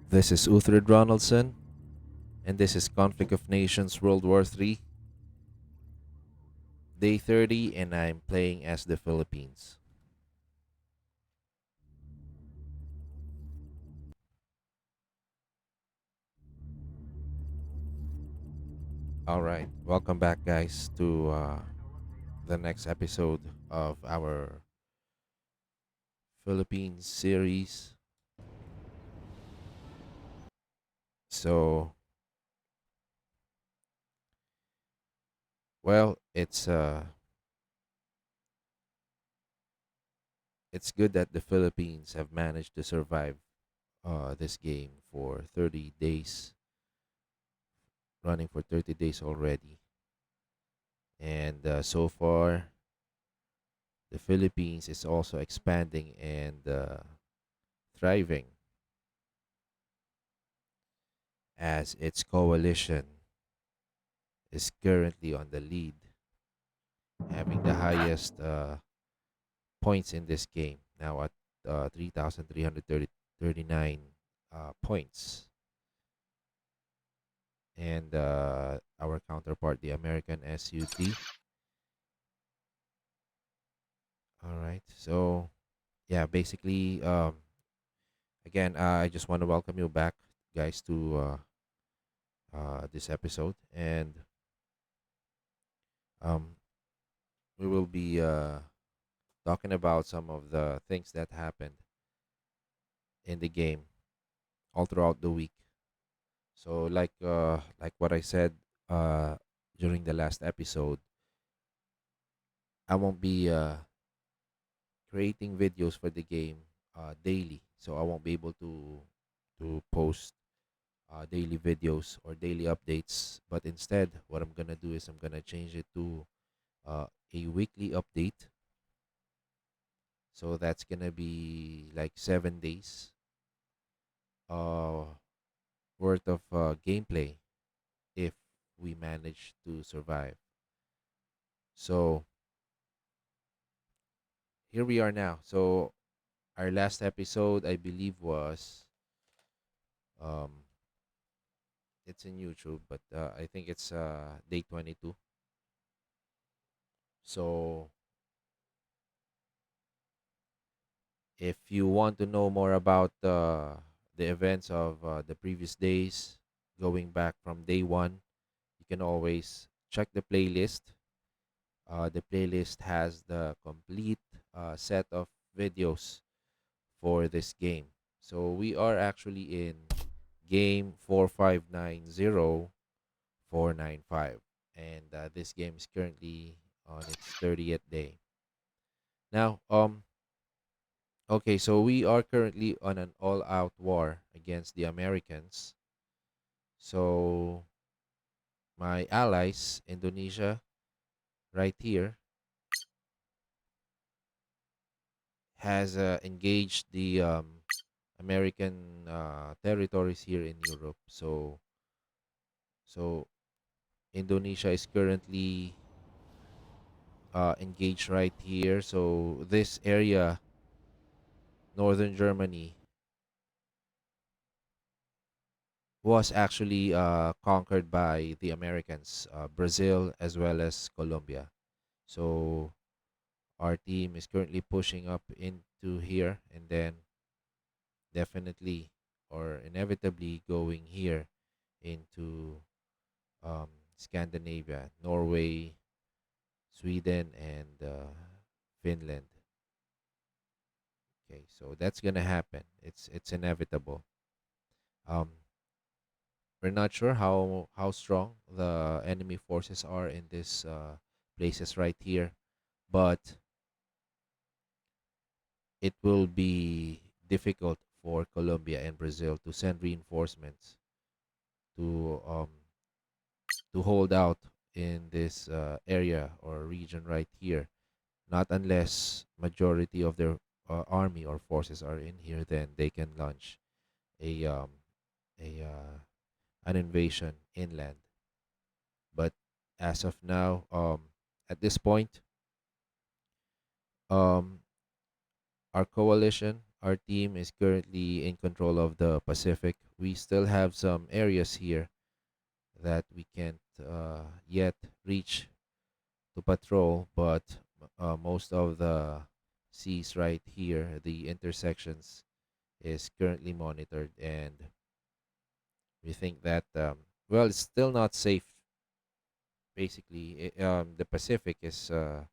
This is Uthred Ronaldson, and this is Conflict of Nations WW3, Day 30, and I'm playing as the Philippines. All right, welcome back, guys, to the next episode of our Philippines series. So, well, it's good that the Philippines have managed to survive this game for 30 days, running for 30 days already, and so far the Philippines is also expanding and thriving as its coalition is currently on the lead, having the highest points in this game, now at 3,339 points. And our counterpart, the American SUT. All right. So, yeah, basically, again, I just want to welcome you back, guys, to this episode. And um, we will be talking about some of the things that happened in the game all throughout the week. So like what I said uh during the last episode, I won't be creating videos for the game daily. So I won't be able to post daily videos or daily updates, but instead what I'm going to do is I'm going to change it to a weekly update. So that's going to be like 7 days uh worth of gameplay if we manage to survive. So here we are now. So our last episode, I believe, was um, it's in YouTube, but I think it's day 22. So if you want to know more about the events of the previous days, going back from day one, you can always check the playlist. The playlist has the complete set of videos for this game. So we are actually in game 4590495, and this game is currently on its 30th day. Now, okay, so we are currently on an all-out war against the Americans. So my allies, Indonesia, right here, has engaged the American territories here in Europe. So Indonesia is currently engaged right here. So this area, northern Germany, was actually conquered by the Americans, Brazil as well as Colombia. So our team is currently pushing up into here, and then definitely or inevitably going here into um, Scandinavia, Norway, Sweden, and Finland. Okay, so that's gonna happen. It's inevitable. Um, we're not sure how strong the enemy forces are in these places right here, but it will be difficult for Colombia and Brazil to send reinforcements to hold out in this area or region right here. Not unless majority of their army or forces are in here, then they can launch a a an invasion inland. But as of now, at this point, um, our coalition our team is currently in control of the Pacific. We still have some areas here that we can't yet reach to patrol, but most of the seas right here, the intersections, is currently monitored, and we think that well, it's still not safe. Basically, the Pacific is too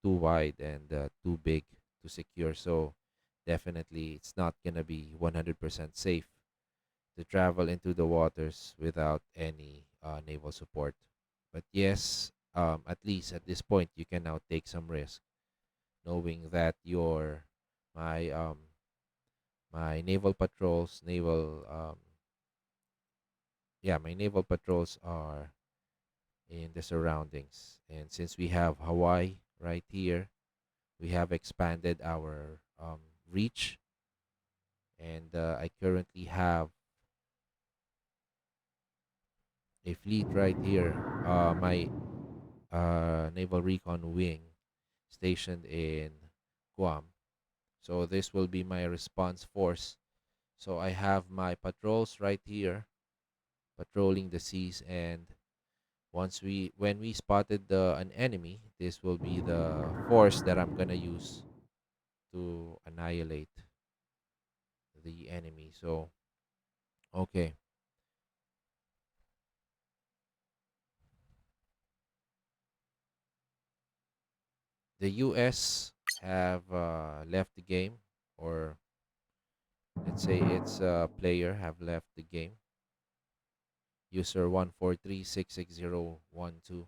wide and too big to secure, so definitely it's not gonna be 100% safe to travel into the waters without any naval support. But yes, at least at this point, you can now take some risk, knowing that my um, my naval patrols, my naval patrols are in the surroundings. And since we have Hawaii right here, we have expanded our reach, and I currently have a fleet right here. My naval recon wing stationed in Guam. So this will be my response force. So I have my patrols right here patrolling the seas, and when we spotted an enemy, this will be the force that I'm gonna use to annihilate the enemy. So okay, the US have left the game, or let's say its player have left the game. User 143666012,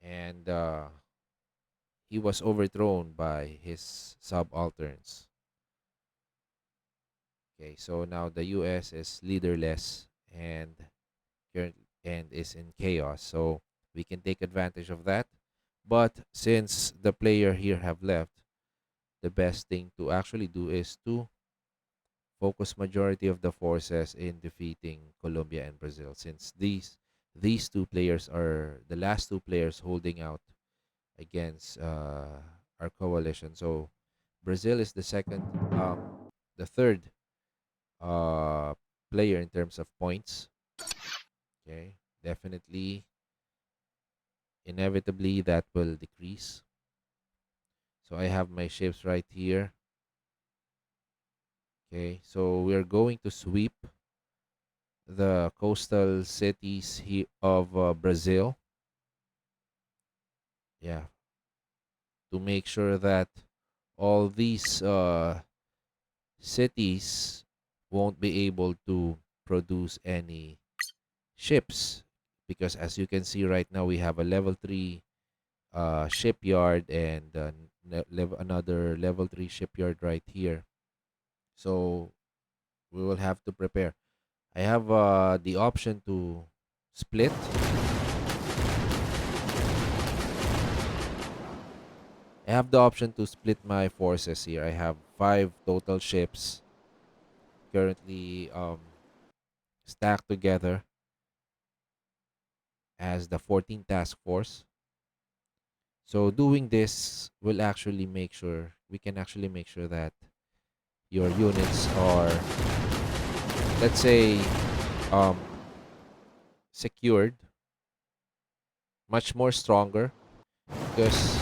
and he was overthrown by his subalterns. Okay, so now the US is leaderless and current and is in chaos. So we can take advantage of that. But since the player here have left, the best thing to actually do is to focus majority of the forces in defeating Colombia and Brazil, since these two players are the last two players holding out against our coalition. So Brazil is the third uh, player in terms of points. Okay, definitely, inevitably that will decrease. So I have my ships right here. Okay, so we are going to sweep the coastal cities of Brazil. Yeah, to make sure that all these cities won't be able to produce any ships, because as you can see right now, we have a level 3 shipyard and another level 3 shipyard right here. So we will have to prepare. I have the option to split. I have the option to split my forces here. I have 5 total ships currently stacked together as the 14th task force. So doing this will actually make sure we can actually make sure that your units are, let's say, um, secured, much more stronger. Because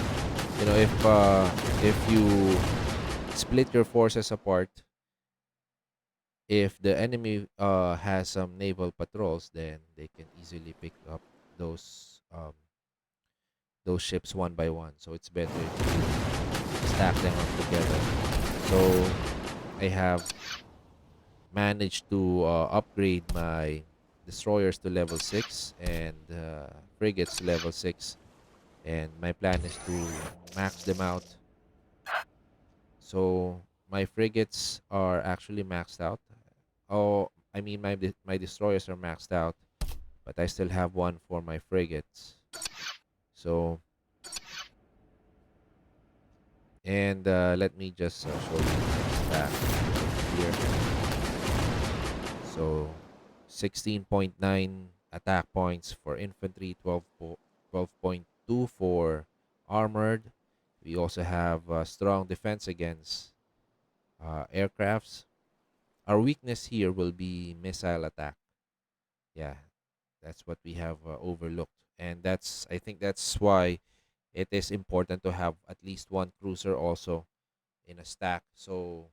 if you split your forces apart, if the enemy has some naval patrols, then they can easily pick up those ships one by one. So it's better if you stack them up together. So I have managed to upgrade my destroyers to level 6 and frigates to level 6, and my plan is to max them out. So my frigates are actually maxed out. Oh, I mean my destroyers are maxed out, but I still have one for my frigates. So, and let me just show you my stack here. So 16.9 attack points for infantry, 12.2 for armored. We also have strong defense against aircrafts. Our weakness here will be missile attack. Yeah, that's what we have overlooked, and that's I think that's why it is important to have at least one cruiser also in a stack, so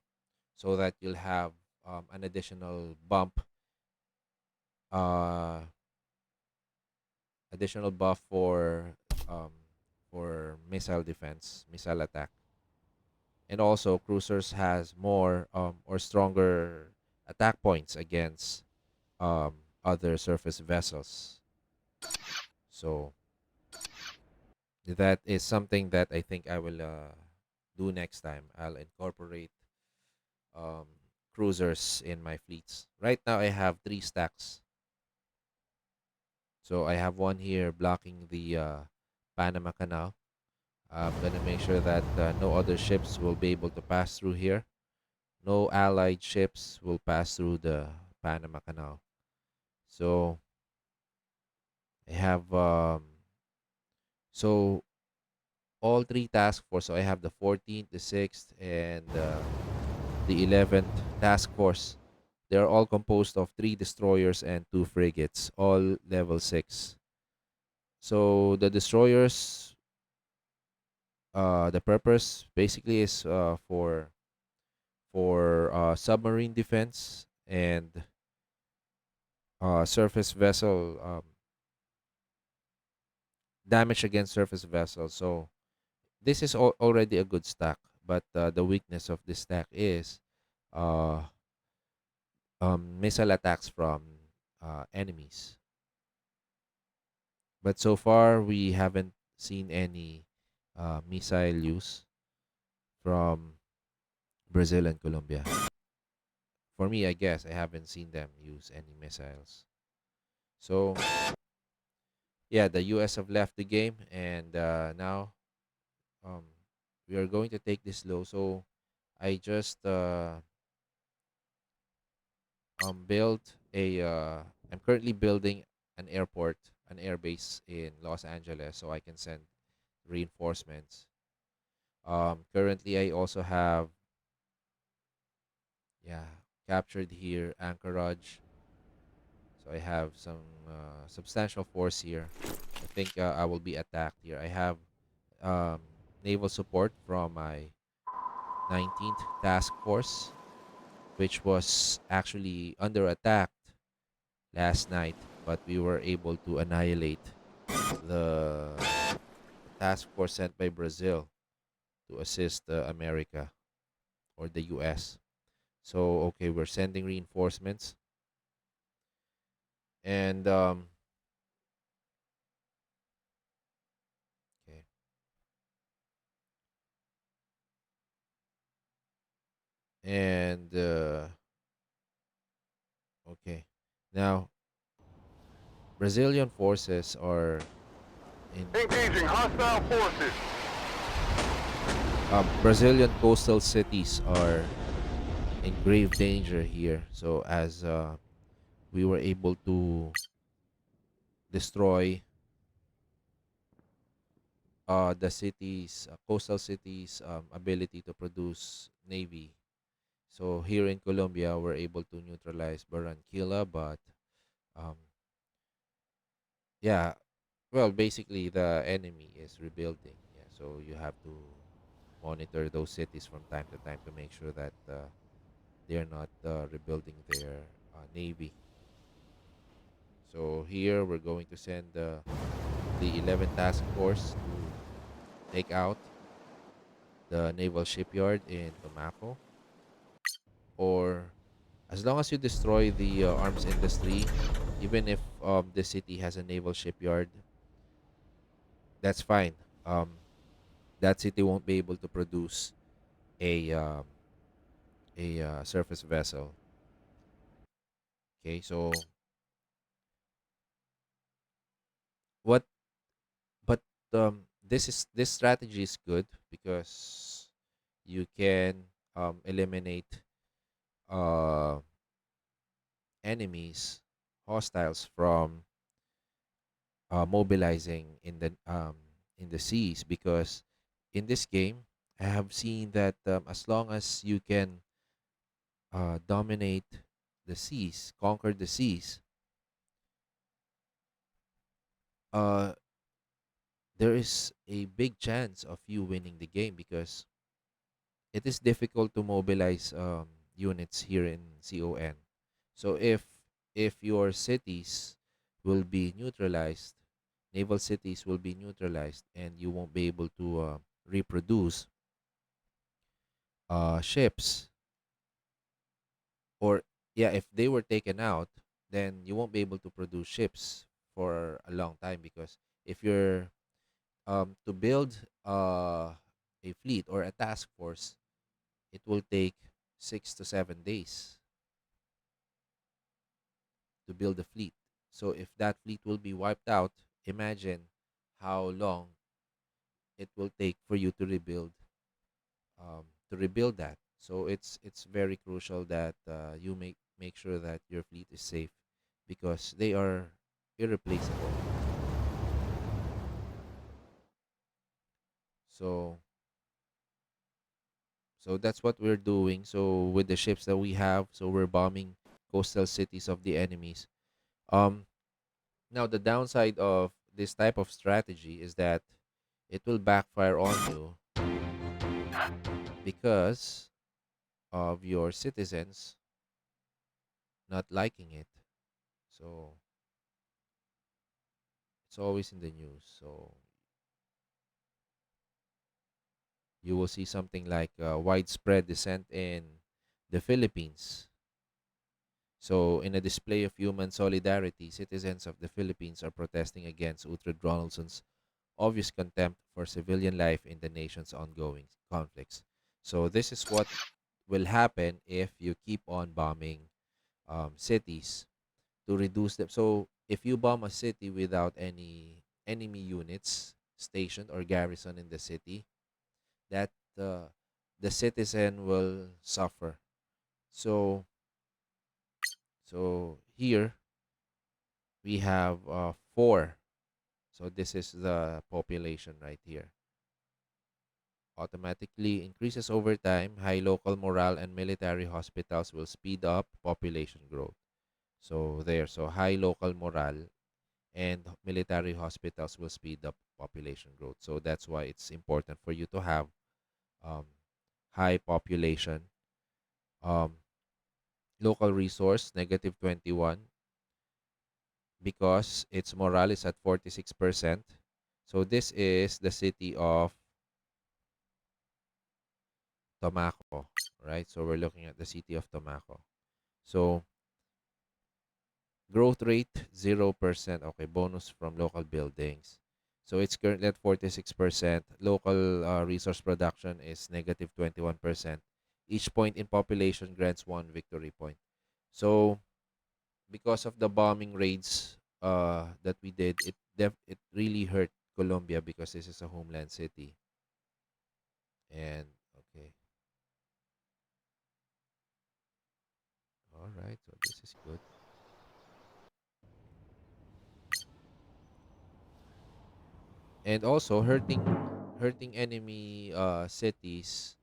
that you'll have an uh, additional buff um, for missile defense, missile attack, and also cruisers has more or stronger attack points against other surface vessels. So that is something that I think I will do next time. I'll incorporate um, cruisers in my fleets. Right now, I have three stacks. So I have one here blocking the Panama Canal. I'm gonna make sure that no other ships will be able to pass through here. No allied ships will pass through the Panama Canal. So I have so all three task force. So I have the 14th, the 6th, and the 11th task force. They are all composed of three destroyers and two frigates, all level 6. So the destroyers, the purpose basically is for submarine defense and surface vessel damage against surface vessels. So this is already a good stack, but the weakness of this stack is uh, missile attacks from enemies. But so far, we haven't seen any missile use from Brazil and Colombia. For me, I guess I haven't seen them use any missiles. So yeah, the US have left the game, and now um, we are going to take this low. So I just built a. I'm currently building an airport, an airbase in Los Angeles, so I can send reinforcements. Currently, I also have yeah captured here Anchorage, so I have some substantial force here. I think I will be attacked here. I have um, naval support from my 19th task force, which was actually under attack last night, but we were able to annihilate the task force sent by Brazil to assist America or the US. So, okay, we're sending reinforcements. And, okay. And, okay. Now, Brazilian forces are in. Engaging hostile forces. Brazilian coastal cities are in grave danger here. So, as we were able to destroy the cities, coastal cities' ability to produce navy. So here in Colombia, we're able to neutralize Barranquilla, but um, yeah, well, basically the enemy is rebuilding. Yeah, so you have to monitor those cities from time to time to make sure that they're not rebuilding their navy. So here we're going to send the 11th Task Force to take out the naval shipyard in Tumaco, or as long as you destroy the arms industry, even if the city has a naval shipyard, that's fine. Um, that city won't be able to produce a surface vessel. Okay, so what? But this strategy is good because you can eliminate uh, enemies, hostiles from mobilizing in the seas, because in this game I have seen that as long as you can dominate the seas, conquer the seas, uh, there is a big chance of you winning the game because it is difficult to mobilize units here in CON. So if your cities will be neutralized, naval cities will be neutralized, and you won't be able to reproduce ships, or yeah, if they were taken out, then you won't be able to produce ships for a long time because if you're to build a fleet or a task force, it will take 6 to 7 days to build a fleet. So if that fleet will be wiped out, imagine how long it will take for you to rebuild that. So it's very crucial that you make sure that your fleet is safe because they are irreplaceable. So so that's what we're doing. So with the ships that we have, so we're bombing coastal cities of the enemies. Um, Now the downside of this type of strategy is that it will backfire on you because of your citizens not liking it. So it's always in the news. So you will see something like widespread dissent in the Philippines. So, in a display of human solidarity, citizens of the Philippines are protesting against Uthred Ronaldson's obvious contempt for civilian life in the nation's ongoing conflicts. So, this is what will happen if you keep on bombing cities to reduce them. So, if you bomb a city without any enemy units stationed or garrison in the city, that the citizen will suffer. So, so here we have four. So this is the population right here. Automatically increases over time. High local morale and military hospitals will speed up population growth. So there, so high local morale and military hospitals will speed up population growth. So that's why it's important for you to have um, high population. Um, Local resource -21 because its morale is at 46%. So this is the city of Tomaco, right? So we're looking at the city of Tomaco. So growth rate 0%. Okay, bonus from local buildings. So it's currently at 46%. Local resource production is -21%. Each point in population grants one victory point. So because of the bombing raids that we did, it really hurt Colombia because this is a homeland city. And okay, all right. So this is good. And also hurting enemy cities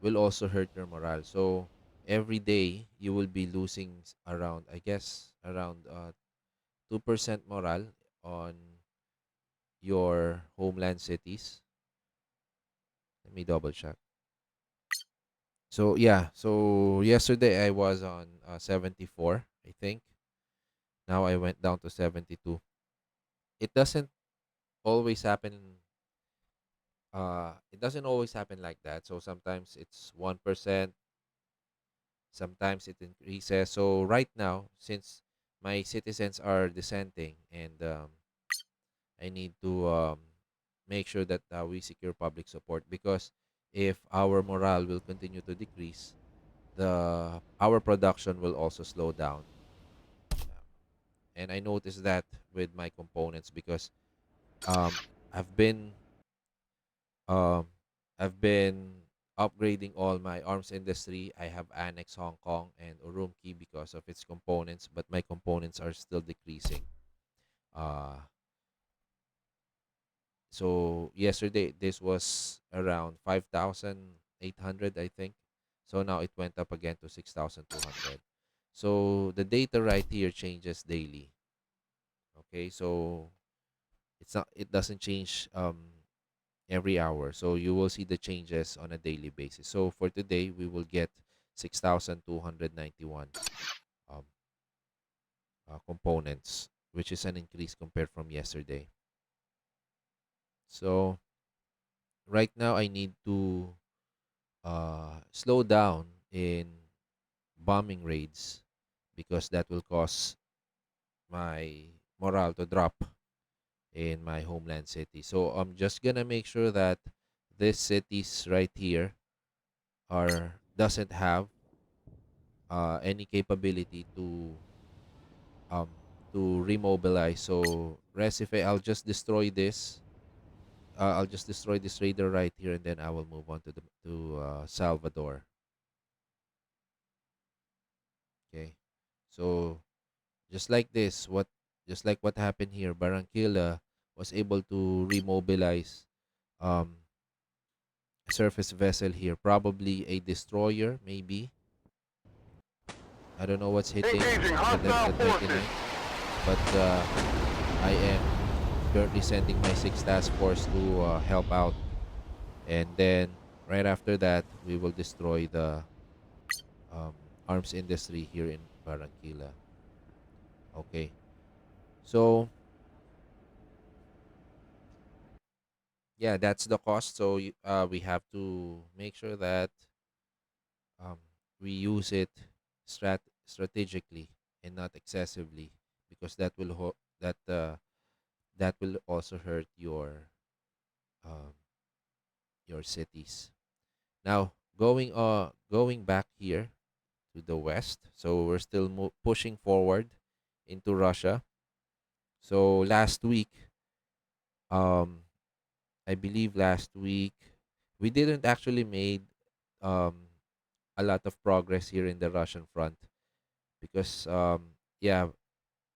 will also hurt your morale. So every day you will be losing around, I guess, around 2% morale on your homeland cities. Let me double check. So yeah, so yesterday I was on 74, I think. Now I went down to 72. It doesn't always happen. It doesn't always happen like that. So sometimes it's 1%, sometimes it increases. So right now, since my citizens are dissenting, and I need to make sure that we secure public support because if our morale will continue to decrease, the our production will also slow down. And I noticed that with my components because um, I've been um, I've been upgrading all my arms industry. I have Annex Hong Kong and Urumqi because of its components, but my components are still decreasing. Uh, so yesterday this was around 5,800, I think. So now it went up again to 6,200. So the data right here changes daily. Okay, so it doesn't change every hour. So you will see the changes on a daily basis. So for today, we will get 6,291 um, components, which is an increase compared from yesterday. So right now, I need to slow down in bombing raids because that will cause my morale to drop in my homeland city. So I'm just gonna make sure that these cities right here are doesn't have any capability um to remobilize. So Recife, I'll just destroy this raider right here, and then I will move on to the to Salvador. Okay, so just like this, just like what happened here, Barranquilla was able to remobilize um a surface vessel here, probably a destroyer, maybe. I don't know what's hitting Engaging the hostile forces. 29th, but I am currently sending my 6th task force to help out, and then right after that, we will destroy the um, arms industry here in Barranquilla. Okay, so yeah, that's the cost. So we have to make sure that um, we use it strategically and not excessively, because that will also hurt um, your cities. Now going back here to the west, so we're still pushing forward into Russia. So last week, um, I believe last week we didn't actually made um, a lot of progress here in the Russian front because yeah,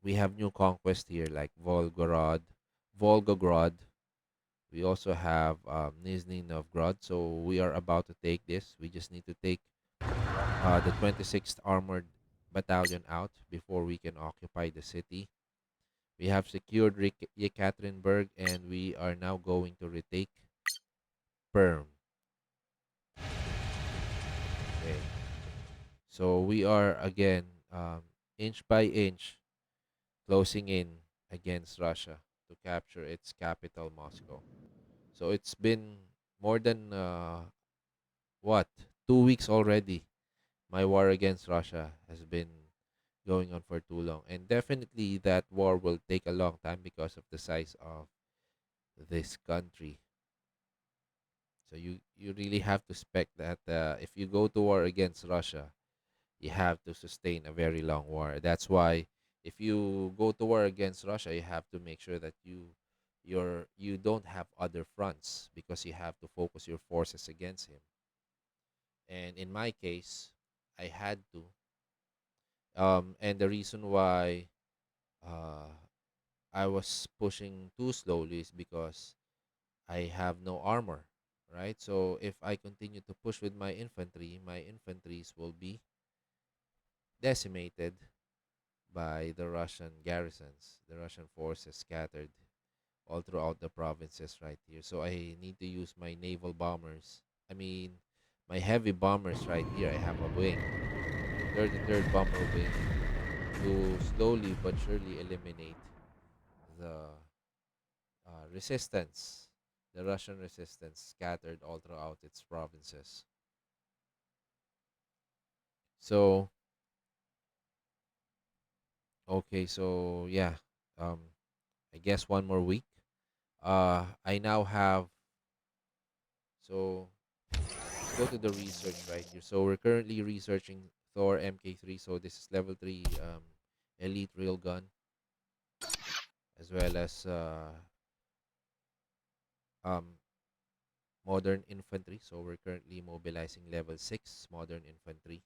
we have new conquest here like Volgograd. We also have Nizhny Novgorod. So we are about to take this. We just need to take the 26th Armored Battalion out before we can occupy the city. We have secured Yekaterinburg, and we are now going to retake Perm. Okay. So we are again, inch by inch, closing in against Russia to capture its capital, Moscow. So it's been more than what 2 weeks already. My war against Russia has been going on for too long, and definitely that war will take a long time because of the size of this country. So you really have to expect that if you go to war against Russia, you have to sustain a very long war. That's why if you go to war against Russia, you have to make sure that you don't have other fronts, because you have to focus your forces against him. And in my case, I had to. And the reason why uh, I was pushing too slowly is because I have no armor, right? So if I continue to push with my infantries will be decimated by the Russian garrisons, the Russian forces scattered all throughout the provinces right here. So I need to use my naval bombers. I mean, my heavy bombers right here. I have a wing, the 33rd Bomber Wing, to slowly but surely eliminate the resistance, the Russian resistance scattered all throughout its provinces. So, okay, so yeah, um, I guess one more week. I now have, so let's go to the research right here. So we're currently researching Thor MK3. So this is level 3 elite railgun, as well as um, modern infantry. So we're currently mobilizing level 6 modern infantry.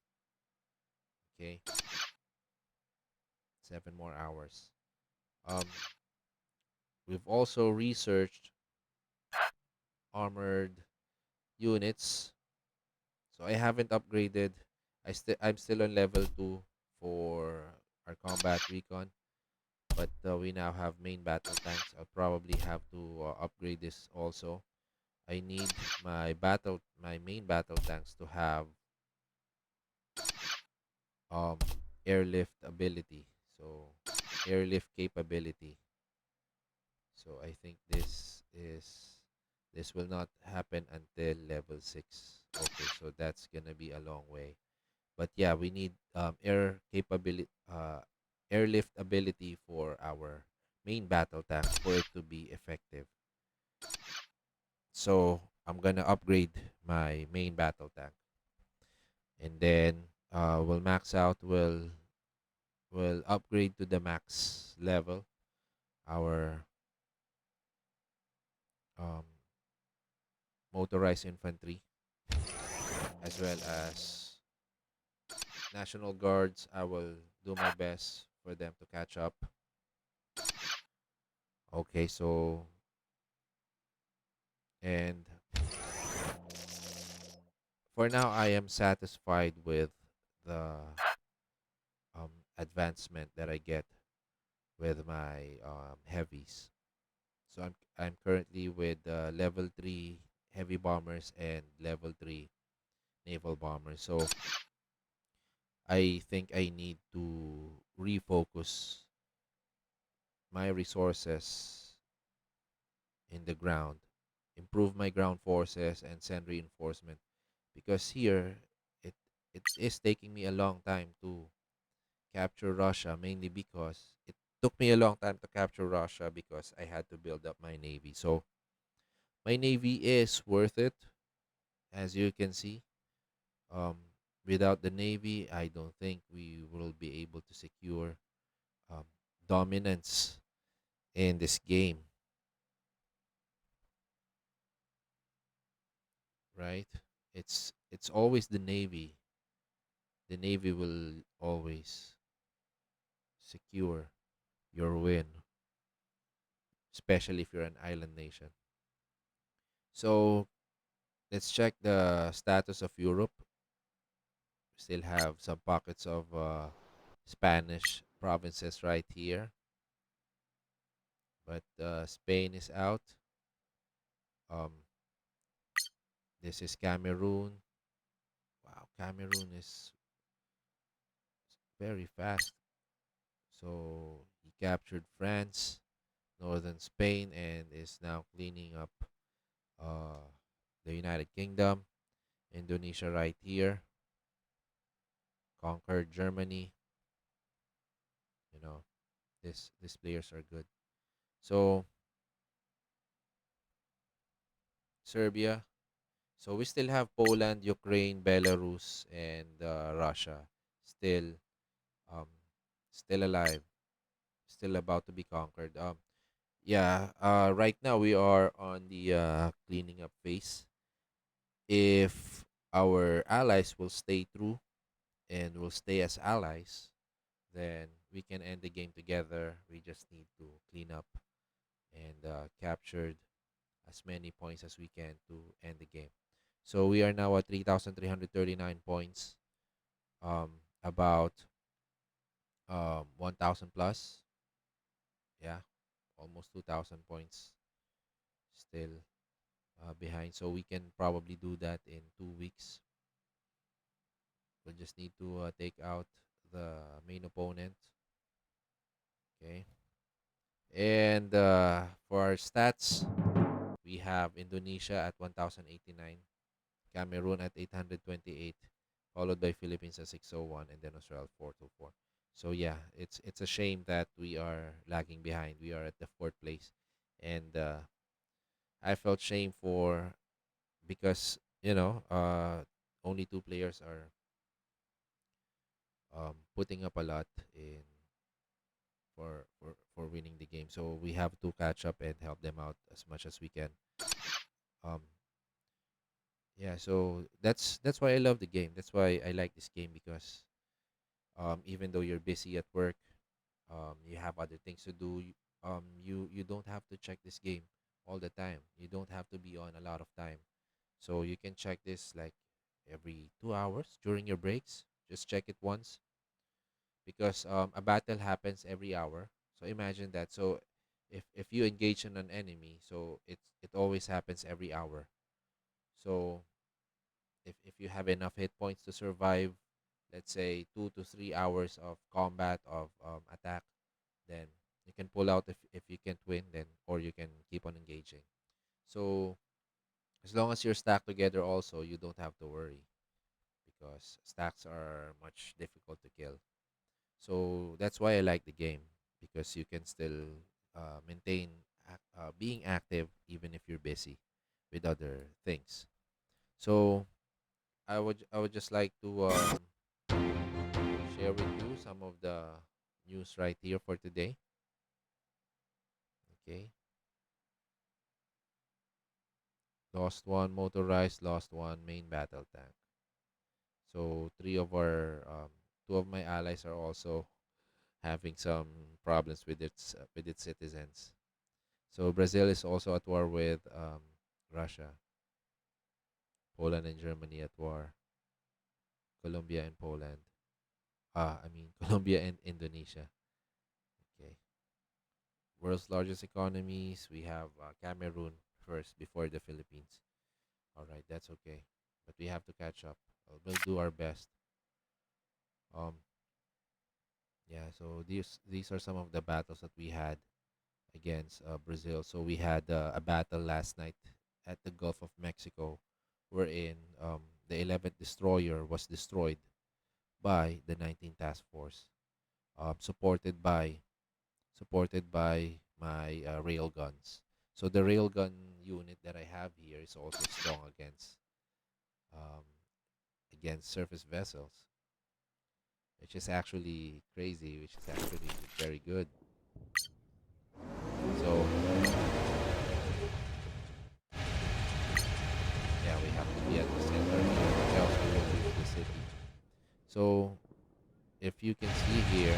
Okay, 7 more hours. Um, we've also researched armored units. So I haven't upgraded. I'm still on level 2 for our combat recon, but we now have main battle tanks. I'll probably have to upgrade this also. I need my main battle tanks to have um airlift ability. So airlift capability. So I think this will not happen until level 6. Okay, so that's gonna be a long way. But yeah, we need airlift ability for our main battle tank for it to be effective. So I'm gonna upgrade my main battle tank, and then we'll max out. We'll upgrade to the max level our um, motorized infantry, as well as national guards. I will do my best for them to catch up. Okay, so and for now, I am satisfied with the advancement that I get with my heavies. So I'm currently with level 3 heavy bombers and level 3 naval bombers. So I think I need to refocus my resources in the ground, improve my ground forces, and send reinforcement. Because here, it it is taking me a long time to capture Russia, mainly because it took me a long time to capture Russia because I had to build up my navy. So my navy is worth it, as you can see. Um, Without the navy, I don't think we will be able to secure um, dominance in this game, right? It's always the navy. The navy will always secure your win, especially if you're an island nation. So let's check the status of Europe. We still have some pockets of Spanish provinces right here, but Spain is out. Um, this is Cameroon. Wow, Cameroon is very fast. So he captured France, northern Spain, and is now cleaning up uh, the United Kingdom. Indonesia right here, conquered Germany. You know, these players are good. So Serbia. So we still have Poland, Ukraine, Belarus, and Russia still um still alive, still about to be conquered. Yeah. Right now we are on the cleaning up phase. If our allies will stay true and will stay as allies, then we can end the game together. We just need to clean up and captured as many points as we can to end the game. So we are now at 3,339 points, about 1,000 plus. Yeah, almost 2,000 points still behind. So we can probably do that in 2 weeks. We'll just need to take out the main opponent. Okay. And for our stats, we have Indonesia at 1,089, Cameroon at 828, followed by Philippines at 601, and then Australia 424. So yeah, it's a shame that we are lagging behind. We are at the fourth place, and I felt shame for because only two players are putting up a lot in for winning the game. So we have to catch up and help them out as much as we can. Um, yeah, so that's why I love the game. That's why I like this game because even though you're busy at work, you have other things to do. You don't have to check this game all the time. You don't have to be on a lot of time, so you can check this like every 2 hours during your breaks. Just check it once because a battle happens every hour. So imagine that. So if you engage in an enemy, so it always happens every hour. So if you have enough hit points to survive, let's say 2 to 3 hours of combat of attack, then you can pull out if you can't win, then or you can keep on engaging. So as long as you're stacked together, also you don't have to worry because stacks are much difficult to kill. So that's why I like the game because you can still maintain being active even if you're busy with other things. So I would just like to share with you some of the news right here for today. Okay, lost one motorized, lost one main battle tank. So two of my allies are also having some problems with its citizens. So Brazil is also at war with Russia, Poland and Germany at war, Colombia and Poland. I mean Colombia and Indonesia. Okay, world's largest economies. We have Cameroon first before the Philippines. All right, that's okay, but we have to catch up. We'll do our best. Um, yeah. So these are some of the battles that we had against Brazil. So we had a battle last night at the Gulf of Mexico, wherein the 11th destroyer was destroyed by the 19th Task Force, supported by my rail guns. So the railgun unit that I have here is also strong um, against surface vessels, which is actually crazy, which is actually very good. So yeah, we have to be at the center here, or else we will lose the city. So if you can see here,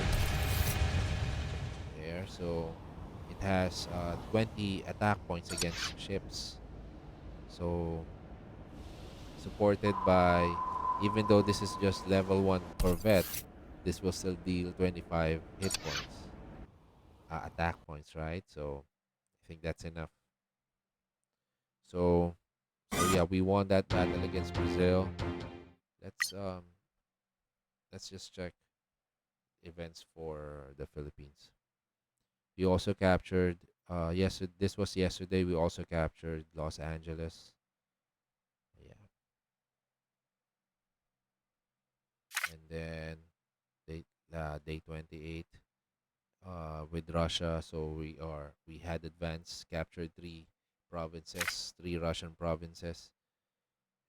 there, so it has 20 attack points against ships. So supported by, even though this is just level 1 Corvette, this will still deal 25 hit points, attack points, right? So I think that's enough. So yeah, we won that battle against Brazil. Let's um let's just check events for the Philippines. We also captured this was yesterday. We also captured Los Angeles. Yeah, and then day day 28 with Russia. So we had advanced, captured three Russian provinces,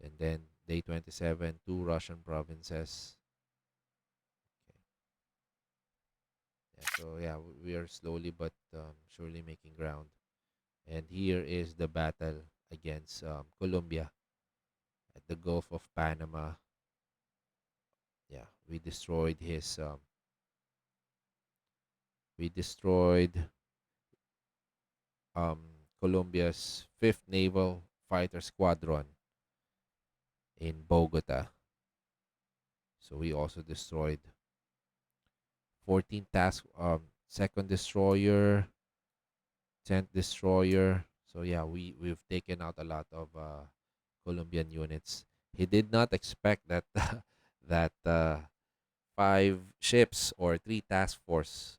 and then day 27 two Russian provinces. Okay. Yeah, so yeah, we are slowly but surely making ground. And here is the battle against Colombia at the Gulf of Panama. Yeah, we destroyed um, Colombia's 5th Naval Fighter Squadron in Bogota. So we also destroyed 14 task 2nd destroyer, 10th destroyer. So yeah, we've taken out a lot of Colombian units. He did not expect that that 5 ships or 3 task force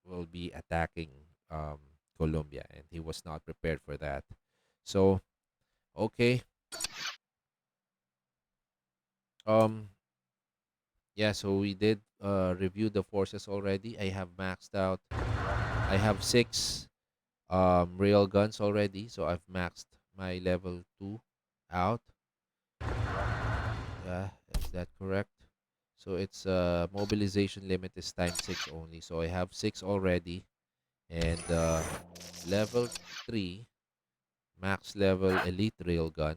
will be attacking um, Colombia, and he was not prepared for that. So okay, um, yeah. So we did review the forces already. I have maxed out. I have 6 rail guns already, so I've maxed my level 2 out. Yeah, is that correct? So it's mobilization limit is times 6 only. So I have 6 already, and level 3 max level elite railgun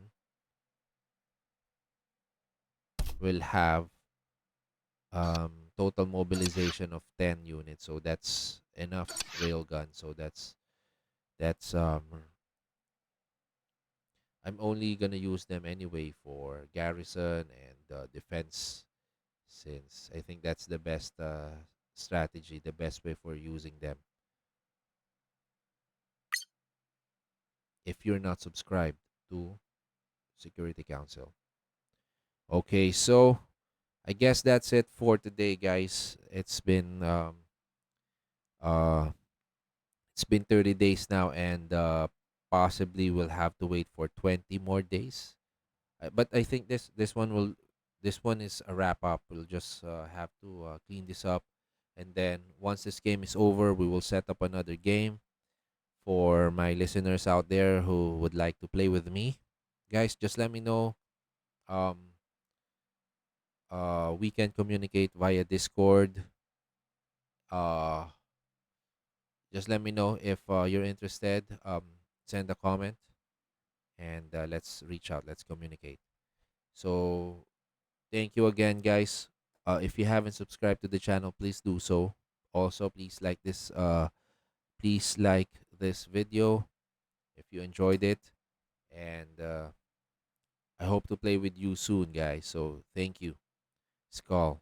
will have total mobilization of 10 units. So that's enough railgun. So that's I'm only gonna use them anyway for garrison and defense, since I think that's the best strategy, the best way for using them. If you're not subscribed to Security Council. Okay, so I guess that's it for today, guys. Uh it's been 30 days now, and possibly we'll have to wait for 20 more days. But I think this one is a wrap up. We'll just have to clean this up, and then once this game is over, we will set up another game for my listeners out there who would like to play with me. Guys, just let me know. Um, we can communicate via Discord. Uh, just let me know if you're interested. Send a comment, and let's reach out. Let's communicate. So thank you again, guys. If you haven't subscribed to the channel, please do so. Also, please like this. Please like this video if you enjoyed it, and I hope to play with you soon, guys. So thank you, Skal.